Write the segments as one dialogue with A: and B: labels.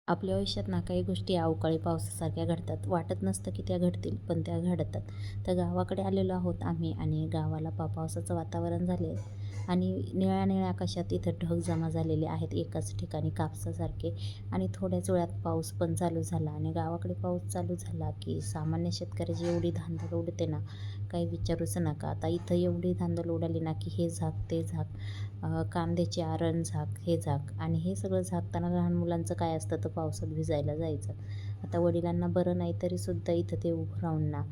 A: आपल्या आयुष्यात ना काही गोष्टी अवकाळी पावसासारख्या घडतात. वाटत नसतं की त्या घडतील, पण त्या घडतात. तर गावाकडे आलेलो आहोत आम्ही आणि गावाला पावसाचं वातावरण झाले आणि निळ्या निळ्या आकाशात इथं ढग जमा झालेले आहेत एकाच ठिकाणी कापसासारखे. आणि थोड्याच वेळात पाऊस पण चालू झाला आणि गावाकडे पाऊस चालू झाला की सामान्य शेतकऱ्याची एवढी धांदल उडते ना, काही विचारूच नका. आता इथं एवढी धांदल उडाली ना की हे झाक ते झाक, कांद्याची आरण झाक हे झाक. आणि हे सगळं झाकताना लहान मुलांचं काय असतं तर पावसात भिजायला जायचं. आता वडिलांना बरं नाही तरीसुद्धा इथं ते उभं राहून ना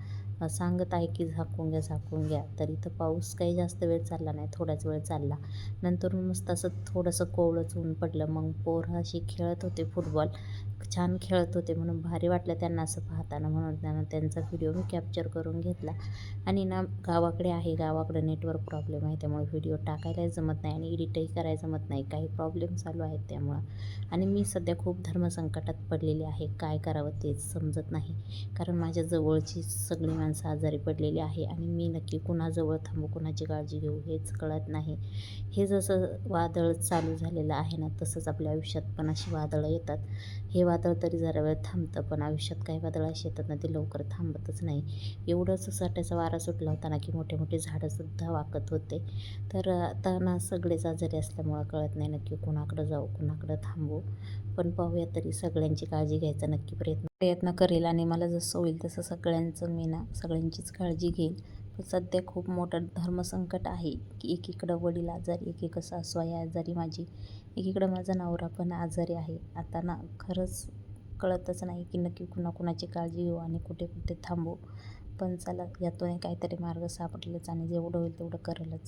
A: सांगत आहे की झाकून घ्या झाकून घ्या. तर इथं पाऊस काही जास्त वेळ चालला नाही, थोडाच वेळ चालला. नंतर मस्त असं थोडंसं कोवळंच ऊन पडलं. मग पोरं अशी खेळत होते फुटबॉल, छान खेळत होते म्हणून भारी वाटलं त्यांना असं पाहताना, म्हणून त्यांचा व्हिडिओ मी कॅप्चर करून घेतला. आणि ना गावाकडे आहे, गावाकडे नेटवर्क प्रॉब्लेम आहे, त्यामुळे व्हिडिओ टाकायलाही जमत नाही आणि एडिटही करायला जमत नाही, काही प्रॉब्लेम चालू आहेत त्यामुळं. आणि मी सध्या खूप धर्मसंकटात पडलेली आहे, काय करावं तेच समजत नाही. कारण माझ्या जवळची सगळी माणसं आजारी पडलेली आहे आणि मी नक्की कुणाजवळ थांबू, कुणाची काळजी घेऊ हेच कळत नाही. हे जसं वादळ चालू झालेलं आहे ना, तसंच आपल्या आयुष्यात पण अशी वादळं येतात. हे वादळ तरी जरा वेळ थांबतं, पण आयुष्यात काही वादळ अशी येतात ना, ते लवकर थांबतच नाही. एवढंच साठ्याचा वारा सुटला होता ना की मोठे मोठे झाडंसुद्धा वाकत होते. तर आता ना सगळेच आजारी असल्यामुळं कळत नाही नक्की कुणाकडं जाऊ, कुणाकडं थांबू. पण पाहूया, तरी सगळ्यांची काळजी घ्यायचा नक्की प्रयत्न करेल आणि मला जसं होईल तसं सगळ्यांचं मी ना सगळ्यांचीच काळजी घेईल. पण सध्या खूप मोठं धर्मसंकट आहे की एकीकडं वडील आजारी, एकीकडं सासू आहे आजारी माझी, एकीकडं माझा नवरा पण आजारी आहे. आता ना खरंच कळतच नाही की नक्की कुणाकुणाची काळजी घेऊ आणि कुठे कुठे थांबू. पण चला, यातून काहीतरी मार्ग सापडलेच आणि जेवढं होईल तेवढं करेलच.